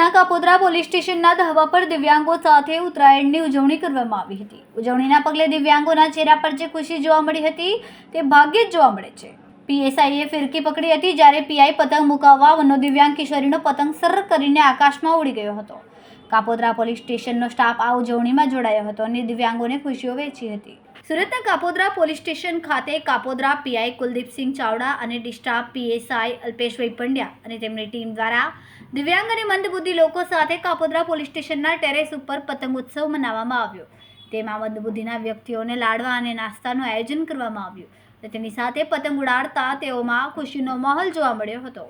સુરતના કાપોદ્રા પોલીસ સ્ટેશનના ધાબા પર દિવ્યાંગો સાથે ઉત્તરાયણની ઉજવણી કરવામાં આવી હતી। ઉજવણીના પગલે દિવ્યાંગોના ચહેરા પર જે ખુશી જોવા મળી હતી તે ભાગ્યે જ જોવા મળે છે। પીએસઆઈએ ફિરકી પકડી હતી, જ્યારે પીઆઈ પતંગ મુકાવવા વનો દિવ્યાંગ કિશોરીનો પતંગ સર કરીને આકાશમાં ઉડી ગયો હતો। કાપોદ્રા પોલીસ સ્ટેશનનો સ્ટાફ આ ઉજવણીમાં જોડાયો હતો અને દિવ્યાંગોને ખુશીઓ વહેંચી હતી। સુરતના કાપોદ્રા પોલીસ સ્ટેશન ખાતે કાપોદ્રા પીઆઈ કુલદીપસિંહ ચાવડા અને ડિસ્ટાફ પીએસઆઈ અલ્પેશભાઈ પંડ્યા અને તેમની ટીમ દ્વારા દિવ્યાંગ અને મંદબુદ્ધિ લોકો સાથે કાપોદ્રા પોલીસ સ્ટેશનના ટેરેસ ઉપર પતંગ ઉત્સવ મનાવવામાં આવ્યો। તેમાં મંદબુદ્ધિના વ્યક્તિઓને લાડવા અને નાસ્તાનું આયોજન કરવામાં આવ્યું અને તેની સાથે પતંગ ઉડાડતા તેઓમાં ખુશીનો માહોલ જોવા મળ્યો હતો।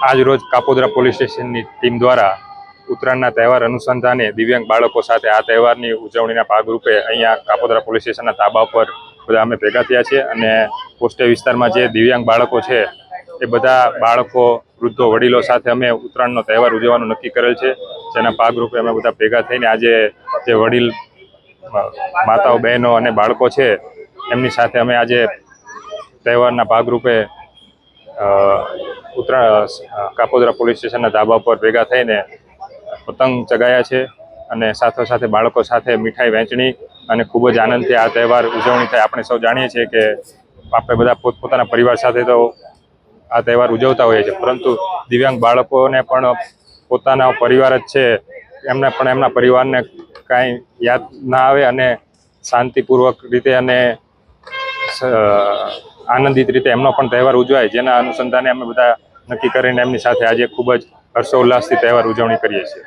આજ રોજ કાપોદ્રા પોલીસ સ્ટેશનની ટીમ દ્વારા ઉત્તરાયણના તહેવાર અનુસંધાને દિવ્યાંગ બાળકો સાથે આ તહેવારની ઉજવણીના ભાગરૂપે અહીંયા કાપોદ્રા પોલીસ સ્ટેશનના ધાબા પર બધા અમે ભેગા થયા છીએ અને પોસ્ટે વિસ્તારમાં જે દિવ્યાંગ બાળકો છે એ બધા બાળકો, વૃદ્ધો, વડીલો સાથે અમે ઉત્તરાયણનો તહેવાર ઉજવવાનું નક્કી કરેલ છે, જેના ભાગરૂપે અમે બધા ભેગા થઈને આજે જે વડીલ માતાઓ, બહેનો અને બાળકો છે એમની સાથે અમે આજે તહેવારના ભાગરૂપે કાપોદ્રા પોલીસ સ્ટેશનના ધાબા પર ભેગા થઈને પતંગ ચગાવ્યા છે અને સાથે બાળકો સાથે મીઠાઈ વહેંચણી અને ખૂબ જ આનંદથી આ તહેવાર ઉજવણી થાય। આપણે સૌ જાણીએ છીએ કે આપણે બધા પોતપોતાના પરિવાર સાથે તો આ તહેવાર ઉજવતા હોઈએ છીએ, પરંતુ દિવ્યાંગ બાળકોને પણ પોતાના પરિવાર જ છે, એમને પણ એમના પરિવારને કાંઈ યાદ ના આવે અને શાંતિપૂર્વક રીતે અને આનંદિત રીતે એમનો પણ તહેવાર ઉજવાય, જેના અનુસંધાને અમે બધા નક્કી કરીને એમની સાથે આજે ખૂબ જ હર્ષોલ્લાસથી તહેવાર ઉજવણી કરીએ છીએ।